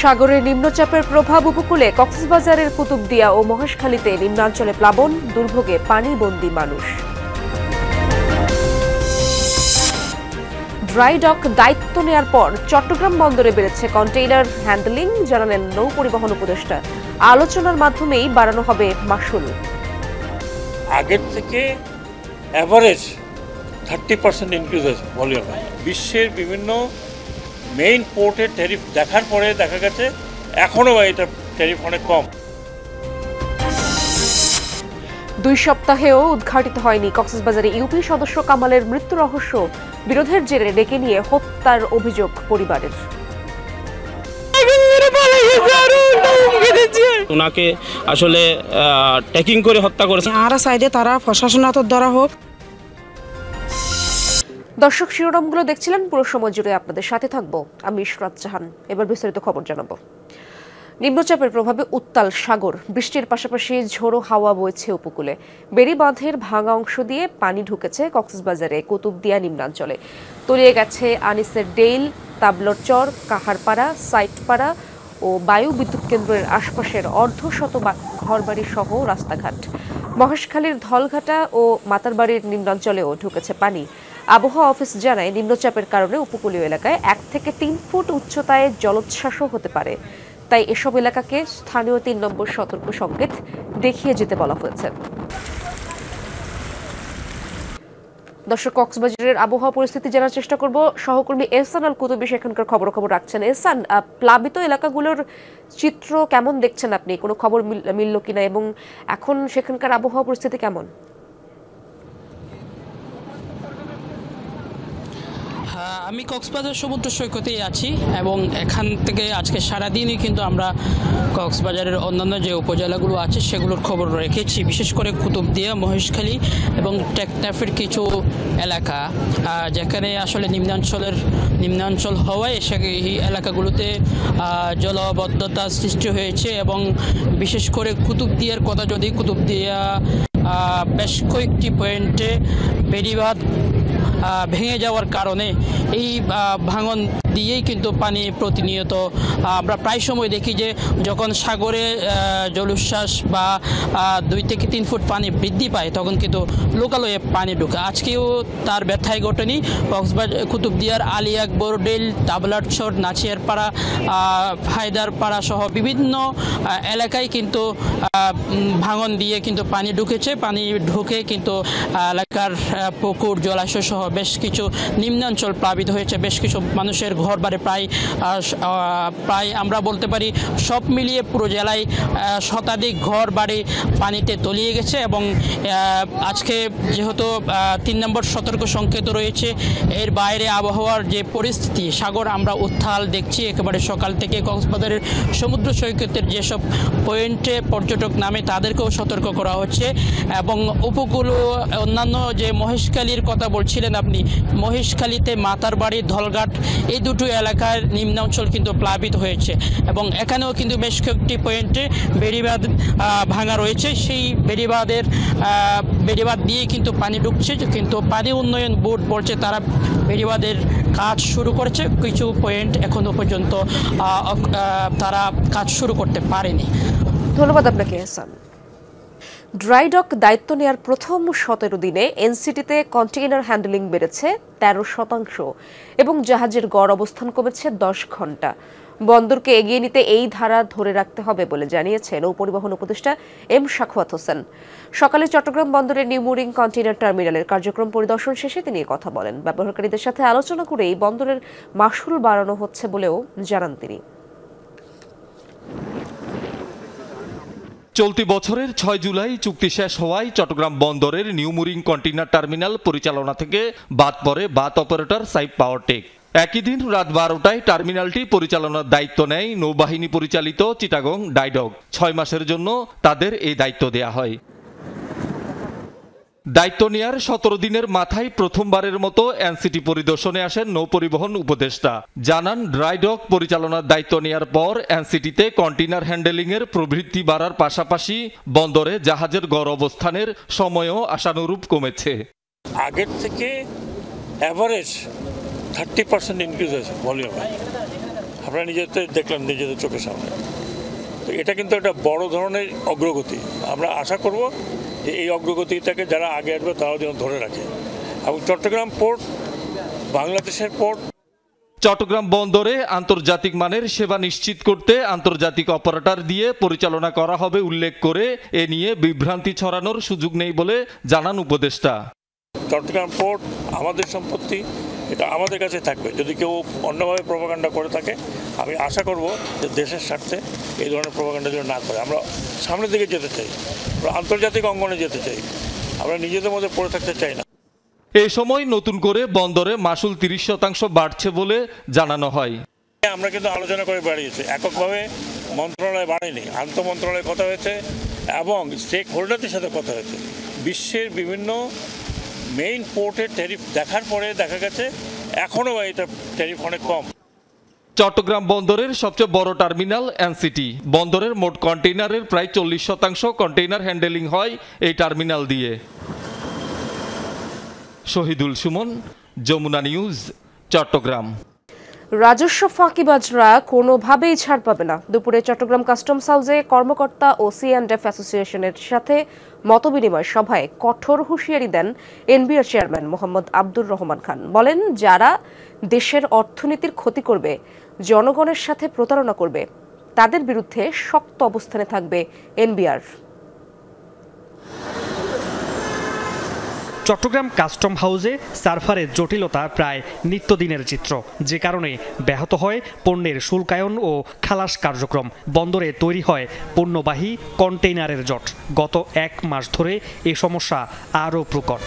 সাগরের নিম্নচাপের প্রভাব উপকূলে কক্সবাজারের কুতুবদিয়া ও মহেশখালীতে নিম্নাঞ্চলে প্লাবন, দুর্ভোগে পানিবন্দী মানুষ। ড্রাই ডক দায়িত্ব নেয়ার পর চট্টগ্রাম বন্দরে বেড়েছে কন্টেইনার হ্যান্ডলিং, জানালেন নৌ পরিবহন উপদেষ্টা। আলোচনার মাধ্যমেই বাড়ানো হবে মাশুল। আগের থেকে অ্যাভারেজ 30% ইনক্রিজ হয়েছে ভলিউমে। বিশ্বের বিভিন্ন মেইন পোর্টের ট্যারিফ দেখার পরে দেখা গেছে এখনও এটা ট্যারিফ অনেক কম। 2 সপ্তাহেও উদ্ঘাটিত হয়নি কক্সবাজারে ইউপি সদস্য কামালের মৃত্যু রহস্য। বিরোধের জেরে ডেকে নিয়ে হত্যার অভিযোগ পরিবারের। ওনাকে আসলে ট্যাকিং করে হত্যা করেছে। আর সাইডে তারা প্রশাসন হাতত ধরা হোক। দর্শক, শিরোনামগুলো দেখছিলেন, পুরো সময় জুড়ে আপনাদের সাথে থাকবো আমি ইশরাত জাহান। এবার বিস্তারিত খবর জানাবো। নিম্নচাপের প্রভাবে উত্তাল সাগর, বৃষ্টির পাশাপাশি ঝোড়ো হাওয়া বইছে উপকূলে। বেড়ি বাঁধের ভাঙা অংশ দিয়ে পানি ঢুকেছে কক্সবাজারে কুতুবদিয়া নিম্নাঞ্চলে। তলিয়ে গেছে আনিসের ডেইল, তাবলর চর, কাহারপাড়া, সাইটপাড়া ও বায়ু বিদ্যুৎ কেন্দ্রের আশপাশের অর্ধশত ঘরবাড়ি সহ রাস্তাঘাট। মহেশখালীর ধলঘাটা ও মাতারবাড়ির নিম্নাঞ্চলেও ঢুকেছে পানি। আবহাওয়া অফিস জানায়, নিম্নচাপের কারণে উপকূলীয় এলাকায় 1 থেকে 3 ফুট উচ্চতায় জলোচ্ছ্বাসও হতে পারে। তাই এসব এলাকাকে স্থানীয় 3 নম্বর সতর্ক সংকেত দেখিয়ে যেতে বলা হয়েছে। দর্শক, কক্সবাজারের আবহাওয়া পরিস্থিতি জানার চেষ্টা করব। সহকর্মী এহসান আল কুতুবী সেখানকার খবর রাখছেন। এহসান, প্লাবিত এলাকাগুলোর চিত্র কেমন দেখছেন আপনি? কোনো খবর মিলল কিনা এবং এখন সেখানকার আবহাওয়া পরিস্থিতি কেমন? আমি কক্সবাজার সমুদ্র সৈকতেই আছি এবং এখান থেকে আজকে সারাদিনই কিন্তু আমরা কক্সবাজারের অন্যান্য যে উপজেলাগুলো আছে সেগুলোর খবর রেখেছি। বিশেষ করে কুতুবদিয়া, মহেশখালী এবং টেকনাফের কিছু এলাকা যেখানে আসলে নিম্নাঞ্চল হওয়ায় সেই এলাকাগুলোতে জলবদ্ধতা সৃষ্টি হয়েছে এবং বিশেষ করে কুতুবদিয়ার কথা যদি কুতুবদিয়া বেশ কয়েকটি পয়েন্টে বেড়িবাঁধ ভেঙে যাওয়ার কারণে এই ভাঙন দিয়েই কিন্তু পানি প্রতিনিয়ত আমরা প্রায় সময় দেখি যে যখন সাগরে জলোচ্ছ্বাস বা 2 থেকে 3 ফুট পানি বৃদ্ধি পায় তখন কিন্তু লোকালয়ে পানি ঢুকে। আজকেও তার ব্যথায় ঘটেনি। কক্সবাজার কুতুবদিয়ার আলী আকবর ডেল, তাবলারচর, নাচিয়ারপাড়া, হায়দারপাড়া সহ বিভিন্ন এলাকায় কিন্তু ভাঙন দিয়ে কিন্তু পানি ঢুকেছে। পানি ঢুকে কিন্তু এলাকার পুকুর, জলাশয় সহ বেশ কিছু নিম্নাঞ্চল প্লাবিত হয়েছে। বেশ কিছু মানুষের ঘর বাড়ি প্রায় আমরা বলতে পারি সব মিলিয়ে পুরো জেলায় শতাধিক ঘর বাড়ি পানিতে তলিয়ে গেছে এবং আজকে যেহেতু 3 নম্বর সতর্ক সংকেত রয়েছে, এর বাইরে আবহাওয়ার যে পরিস্থিতি, সাগর আমরা উত্তাল দেখছি একেবারে সকাল থেকে। কক্সবাজারের সমুদ্র সৈকতের যেসব পয়েন্টে পর্যটক নামে তাদেরকেও সতর্ক করা হচ্ছে এবং উপকূল অন্যান্য যে মহেশখালীর কথা বলছিলেন আপনি, মহেশখালীতে মাতারবাড়ি, ধলঘাট এই দুটো এলাকার নিম্নাঞ্চল কিন্তু প্লাবিত হয়েছে এবং এখানেও কিন্তু বেশ কয়েকটি পয়েন্টে বেড়িবাঁধ ভাঙা রয়েছে। সেই বেড়িবাঁধ দিয়ে কিন্তু পানি ঢুকছে, কিন্তু পানি উন্নয়ন বোর্ড বলছে তারা বেড়িবাঁধের কাজ শুরু করেছে। কিছু পয়েন্ট এখনো পর্যন্ত তারা কাজ শুরু করতে পারেনি। ধন্যবাদ আপনাকে এহসান। ড্রাই ডক দায়িত্ব নেয়ার প্রথম 17 দিনে এনসিটিতে কন্টেইনার হ্যান্ডলিং বেড়েছে 13% এবং জাহাজের গড় অবস্থান কমেছে 10 ঘন্টা। বন্দরকে এগিয়ে নিতে এই ধারা ধরে রাখতে হবে বলে জানিয়েছে নৌ পরিবহন উপদেষ্টা এম সাখাওয়াত হোসেন। সকালে চট্টগ্রাম বন্দরের নিউ মুরিং কন্টেইনার টার্মিনালের কার্যক্রম পরিদর্শন শেষে তিনি কথা বলেন। ব্যবহারকারীদের সাথে আলোচনা করে এই বন্দরের মাশুল বাড়ানো হচ্ছে বলেও জানান তিনি। চলতি বছরের 6 জুলাই চুক্তি শেষ হওয়ায় চট্টগ্রাম বন্দরের নিউ মুরিং কন্টেইনার টার্মিনাল পরিচালনা থেকে বাদ পড়ে বাত অপারেটর সাইপ পাওয়ারটেক। একই দিন রাত 12টায় টার্মিনালটি পরিচালনার দায়িত্ব নেয় নৌবাহিনী পরিচালিত চিটাগং ড্রাই ডক। 6 মাসের জন্য তাদের এই দায়িত্ব দেয়া হয়। দায়িত্ব নেয়ার 17 দিনের মাথায় প্রথমবারের মতো এনসিটি পরিদর্শনে আসেন নৌপরিবহন উপদেষ্টা। জানান, ড্রাই ডক পরিচালনার দায়িত্ব নেয়ার পর এনসিটিতে কন্টেইনার হ্যান্ডেলিংয়ের প্রবৃদ্ধি বাড়ার পাশাপাশি বন্দরে জাহাজের গড় অবস্থানের সময়ও আশানুরূপ কমেছে। আগের থেকে অ্যাভারেজ 30% ইনক্রিজ হয়েছে ভলিউমে। আপনারা নিজেদের দেখলেন নিজেদের চোখের সামনে। তো এটা কিন্তু একটা বড় ধরনের অগ্রগতি। আমরা আশা করব যে এই অগ্রগতিটাকে যারা আগে আসবে তারাও যেন ধরে রাখে। এবং চট্টগ্রাম পোর্ট বাংলাদেশের পোর্ট। চট্টগ্রাম বন্দরে আন্তর্জাতিক মানের সেবা নিশ্চিত করতে আন্তর্জাতিক অপারেটর দিয়ে পরিচালনা করা হবে উল্লেখ করে এ নিয়ে বিভ্রান্তি ছড়ানোর সুযোগ নেই বলে জানান উপদেষ্টা। চট্টগ্রাম পোর্ট আমাদের সম্পত্তি, এটা আমাদের কাছে থাকবে। যদি কেউ অন্যভাবে প্রোপাগান্ডা করে থাকে, আমি আশা করব যে দেশের স্বার্থে এই ধরনের প্রোপাগান্ডা যেন না করে। আমরা সামনের দিকে যেতে চাই, আমরা আন্তর্জাতিক অঙ্গনে যেতে চাই, আমরা নিজেদের মধ্যে পড়ে থাকতে চাই না। এই সময় নতুন করে বন্দরে মাশুল 30% বাড়ছে বলে জানানো হয়। আমরা কিন্তু আলোচনা করে বাড়িয়েছি, এককভাবে মন্ত্রণালয় বাড়েনি, আন্তঃমন্ত্রণালয়ে কথা হয়েছে এবং স্টেক হোল্ডারদের সাথে কথা হয়েছে। বিশ্বের বিভিন্ন মেইন পোর্টের ট্যারিফ দেখার পরে দেখা গেছে এখনও এটা ট্যারিফ অনেক কম। চট্টগ্রাম বন্দরের সবচেয়ে বড় টার্মিনাল এনসিটি। বন্দরের মোট কন্টেইনারের প্রায় 40% কন্টেইনার হ্যান্ডেলিং হয় এই টার্মিনাল দিয়ে। শহীদুল সুমন, যমুনা নিউজ, চট্টগ্রাম। রাজস্ব ফাঁকিবাজরা কোনোভাবেই ছাড় পাবে না। দুপুরে চট্টগ্রাম কাস্টমস হাউসে কর্মকর্তা ও C&F অ্যাসোসিয়েশনের সাথে মতবিনিময় সভায় কঠোর হুঁশিয়ারি দেন এনবিআর চেয়ারম্যান মোহাম্মদ আব্দুর রহমান খান। বলেন, যারা দেশের অর্থনীতির ক্ষতি করবে, জনগণের সাথে প্রতারণা করবে, তাদের বিরুদ্ধে শক্ত অবস্থানে থাকবে এনবিআর। চট্টগ্রাম কাস্টম হাউসে সার্ভারের জটিলতা প্রায় নিত্যদিনের চিত্র, যে কারণে ব্যাহত হয় পণ্যের শুল্কায়ন ও খালাস কার্যক্রম। বন্দরে তৈরি হয় পণ্যবাহী কন্টেইনারের জট। গত 1 মাস ধরে এ সমস্যা আরও প্রকট।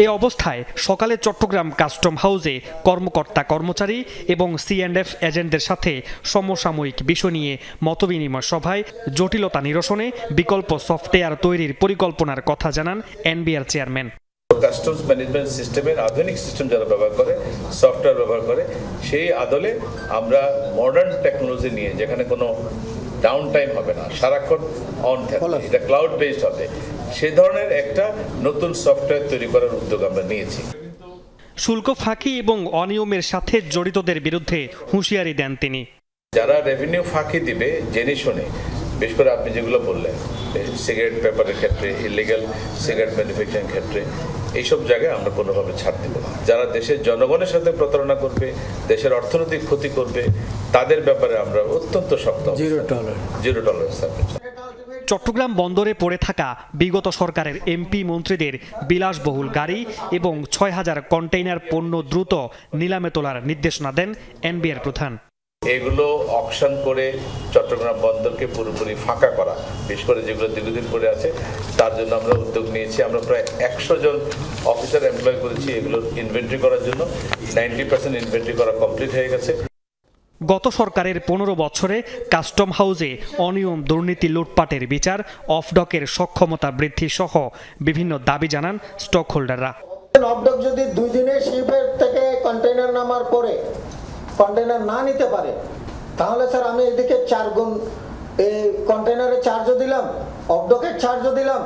এ অবস্থায় সকালে চট্টগ্রাম কাস্টম হাউসে কর্মকর্তা কর্মচারী এবং C&F এজেন্টদের সাথে সমসাময়িক বিষয় নিয়ে মতবিনিময় সভায় জটিলতা নিরসনে বিকল্প সফটওয়্যার তৈরির পরিকল্পনার কথা জানান এনবিআর চেয়ারম্যান। কাস্টমস ম্যানেজমেন্ট সিস্টেমের আধুনিক সিস্টেম যারা ব্যবহার করে, সফটওয়্যার ব্যবহার করে, সেই আদলে আমরা মডার্ন টেকনোলজি নিয়ে, যেখানে কোনো ডাউন টাইম হবে না, সারাক্ষণ অন থাকবে, এটা ক্লাউড বেসড হবে, সে ধরনের একটা নতুন সফটওয়্যার তৈরি করার উদ্যোগ আমরা নিয়েছি। শুল্ক ফাঁকি এবং অনিয়মের সাথে জড়িতদের বিরুদ্ধে হুঁশিয়ারি দেন তিনি। যারা রেভিনিউ ফাঁকি দিবে জেনে শুনে, বিশেষ করে আপনি যেগুলো বললেন সিগারেট পেপারের ক্ষেত্রে, ইলিগাল সিগারেট ম্যানুফ্যাকচারিং ক্ষেত্রে, এইসব জায়গায় আমরা কোনোভাবে ছাড় দেব না। যারা দেশের জনগণের সাথে প্রতারণা করবে, দেশের অর্থনৈতিক ক্ষতি করবে, তাদের ব্যাপারে আমরা অত্যন্ত শক্ত, জিরো টলারেন্স থাকবে। চট্টগ্রাম বন্দরে পড়ে থাকা বিগত সরকারের এমপি মন্ত্রীদের বিলাসবহুল গাড়ি এবং 6000 কন্টেইনার পণ্য দ্রুত নিলামে তোলার নির্দেশনা দেন এনবিআর প্রধান। এগুলো অকশন করে চট্টগ্রাম বন্দরকে পুরোপুরি ফাঁকা করা, বিশেষ করে যেগুলো দীর্ঘদিন পরে আছে, তার জন্য আমরা উদ্যোগ নিয়েছি। আমরা প্রায় 100 জন অফিসার এমপ্লয় করেছি এগুলোর ইনভেন্টরি করার জন্য। 90% ইনভেন্টরি করা কমপ্লিট হয়ে গেছে। গত সরকারের 15 বছরে কাস্টম হাউসে অনিয়ম, দুর্নীতি, লুটপাটের বিচার, অফডকের সক্ষমতা বৃদ্ধি সহ বিভিন্ন দাবি জানান স্টক হোল্ডাররা। অফডক যদি 2 দিনে শিপের থেকে কন্টেইনার নামার পরে কন্টেইনার না নিতে পারে, তাহলে স্যার আমি এদিকে 4 গুণ এই কন্টেইনারের চার্জও দিলাম, অফডকের চার্জও দিলাম,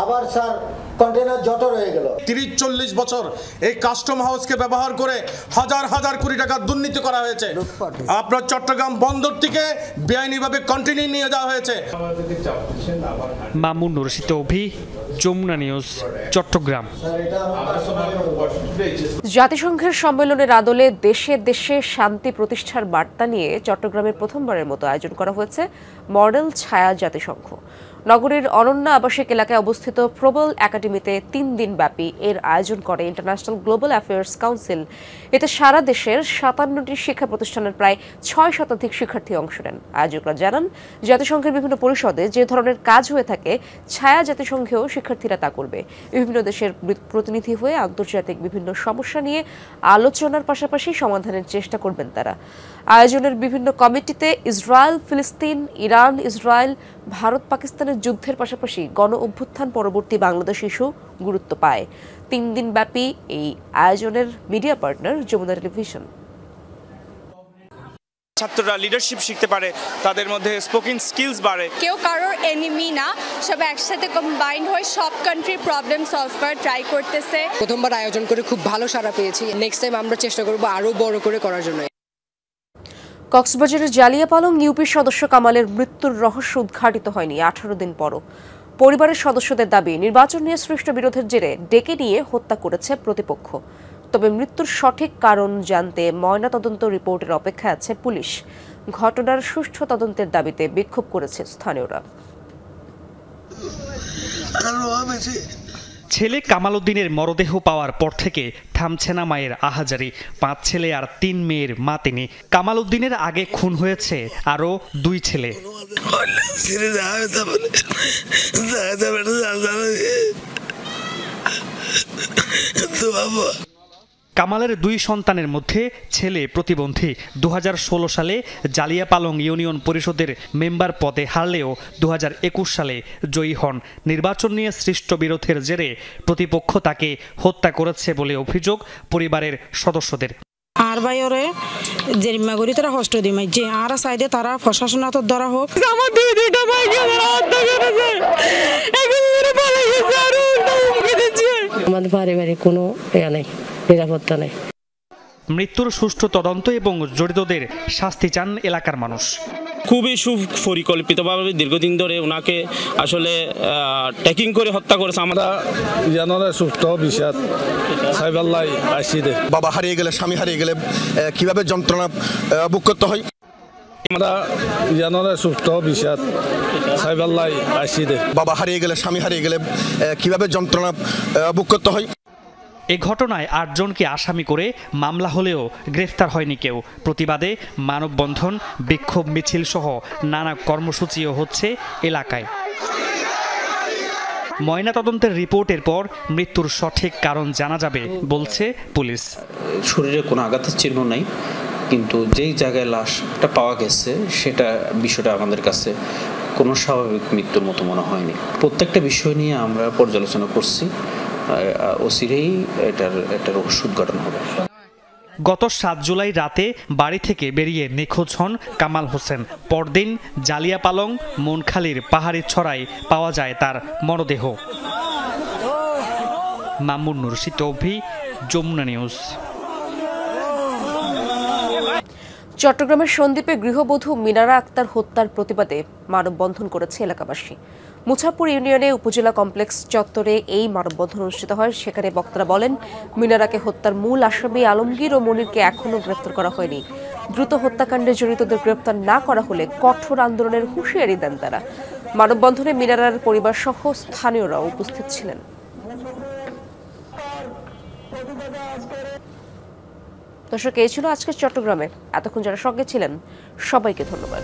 আবার স্যার কন্টেইনার জটর হয়ে গেল। 30-40 বছর এই কাস্টম হাউসকে ব্যবহার করে হাজার হাজার কোটি টাকা দুর্নীতি করা হয়েছে। আপনার চট্টগ্রাম বন্দর থেকে বেআইনিভাবে কন্টেইনার নিয়ে যাওয়া হয়েছে। মামুন রশিদ অভি, যমুনা নিউজ, চট্টগ্রাম। জাতিসংঘের সম্মেলনের আদলে দেশে দেশে শান্তি প্রতিষ্ঠার বার্তা নিয়ে চট্টগ্রামের প্রথমবারের মতো আয়োজন করা হয়েছে মডেল ছায়া জাতিসংঘ। নগরীর অনন্য আবাসিক এলাকায় অবস্থিত প্রবল একাডেমিতে 3 দিন ব্যাপী এর আয়োজন করে ইন্টারন্যাশনাল গ্লোবাল অ্যাফেয়ার্স কাউন্সিল। এতে সারা দেশের 57টি শিক্ষা প্রতিষ্ঠানের প্রায় 6 শতাধিক শিক্ষার্থী অংশ নেন। আয়োজকরা জানান, জাতিসংঘের বিভিন্ন পরিষদে যে ধরনের কাজ হয়ে থাকে, ছায়া জাতিসংঘেও শিক্ষার্থীরা তা করবে। বিভিন্ন দেশের প্রতিনিধি হয়ে আন্তর্জাতিক বিভিন্ন সমস্যা নিয়ে আলোচনার পাশাপাশি সমাধানের চেষ্টা করবেন তারা। আয়োজনের বিভিন্ন কমিটিতে ইসরায়েল, ফিলিস্তিন, ইরান, ইসরায়েল, ভারত, পাকিস্তানের যুদ্ধের পাশাপাশি গণ অভ্যুত্থান পরবর্তী বাংলাদেশ ইস্যু গুরুত্ব পায়। 3 দিন ব্যাপী এই আয়োজনের মিডিয়া পার্টনার যমুনা টেলিভিশন। ছাত্ররা লিডারশিপ শিখতে পারে, তাদের মধ্যে স্পোকিং স্কিলস বাড়ে। কেউ কারোর এনিমি না, সব একসাথে কম্বাইন হয়ে সব কান্ট্রির প্রবলেম সলভ করার ট্রাই করতেছে। প্রথমবার আয়োজন করে খুব ভালো সাড়া পেয়েছি। নেক্সট টাইম আমরা চেষ্টা করব আরো বড় করে করার জন্য। কক্সবাজারের জালিয়াপালং ইউপি সদস্য কামালের মৃত্যুর রহস্য উদ্ঘাটিত হয়নি 18 দিন পরও। পরিবারের সদস্যদের দাবি, নির্বাচন নিয়ে সৃষ্ট বিরোধের জেরে ডেকে নিয়ে হত্যা করেছে প্রতিপক্ষ। তবে মৃত্যুর সঠিক কারণ জানতে ময়নাতদন্ত রিপোর্টের অপেক্ষায় আছে পুলিশ। ঘটনার সুষ্ঠু তদন্তের দাবিতে বিক্ষোভ করেছে স্থানীয়রা। ছেলে কামাল উদ্দিনের মরদেহ পাওয়ার পর থেকে থামছে না মায়ের আহাজারি। 5 ছেলে আর 3 মেয়ের মা তিনি। কামাল উদ্দিনের আগে খুন হয়েছে আরও 2 ছেলে। কামালের 2 সন্তানের মধ্যে ছেলে প্রতিবন্ধী। 2016 সালে জালিয়াপালং ইউনিয়ন পরিষদের মেম্বার পদে হারলেও 2021 সালে জয়ী হন। নির্বাচন নিয়ে সৃষ্ট বিরোধের জেরে প্রতিপক্ষ তাকে হত্যা করেছে বলে অভিযোগ পরিবারের সদস্যদের। আর বাইরে জেরিমা করি তারা হস্ত দিমাই যে আর সাইডে তারা প্রশাসনত ধরা হোক। আমার দুইটা ভাইকে হত্যা করেছে। আমাদের পারিবারিক কোনো ইয়া নেই, নিরাপত্তা নেই। মৃত্যুর সুষ্ঠু তদন্ত এবং জড়িতদের শাস্তি চান এলাকার মানুষ। খুবই সুপরিকল্পিতভাবে দীর্ঘদিন ধরে ওনাকে আসলে ট্যাকিং করে হত্যা করেছে। আমরা সুস্থ বিষাদ সাইবাল্লাই আইসিদে বাবা হারিয়ে গেলে, স্বামী হারিয়ে গেলে কিভাবে যন্ত্রণা ভোগ করতে হয়। আমরা সুস্থ বিষাদ সাইবাল্লাই আইসিদে বাবা হারিয়ে গেলে, স্বামী হারিয়ে গেলে কিভাবে যন্ত্রণা ভোগ করতে হয়। এ ঘটনায় 8 জনকে আসামি করে মামলা হলেও গ্রেফতার হয়নি কেউ। প্রতিবাদে মানববন্ধন, বিক্ষোভ মিছিল সহ নানা কর্মসূচিও হচ্ছে এলাকায়। ময়নাতদন্তের রিপোর্টের পর মৃত্যুর সঠিক কারণ জানা যাবে বলছে পুলিশ। শরীরে কোনো আঘাতের চিহ্ন নাই, কিন্তু যেই জায়গায় লাশটা পাওয়া গেছে সেটা বিষয়টা আমাদের কাছে কোনো স্বাভাবিক মৃত্যুর মতো মনে হয়নি। প্রত্যেকটা বিষয় নিয়ে আমরা পর্যালোচনা করছি, অচিরেই এটার রহস্য উদ্ঘাটন হবে। গত 7 জুলাই রাতে বাড়ি থেকে বেরিয়ে নিখোঁজ হন কামাল হোসেন। পরদিন জালিয়াপালং মনখালীর পাহাড়ি ছড়ায় পাওয়া যায় তার মরদেহ। Mamun Nursi তৌফি, Jamuna news. চট্টগ্রামের সন্দ্বীপে গৃহবধূ মিনারা আক্তার হত্যার প্রতিবাদে মানববন্ধন করেছে এলাকাবাসী। মুছাপুর ইউনিয়নে উপজেলা কমপ্লেক্স চত্বরে এই মানববন্ধন অনুষ্ঠিত হয়। সেখানে বক্তারা বলেন, মিনারাকে হত্যার মূল আসামি আলমগীর ও মনিরকে এখনও গ্রেফতার করা হয়নি। দ্রুত হত্যাকাণ্ডে জড়িতদের গ্রেফতার না করা হলে কঠোর আন্দোলনের হুঁশিয়ারি দেন তারা। মানববন্ধনে মিনারার পরিবার সহ স্থানীয়রাও উপস্থিত ছিলেন। দর্শক, এই ছিল আজকের চট্টগ্রামে। এতক্ষণ যারা সঙ্গে ছিলেন সবাইকে ধন্যবাদ।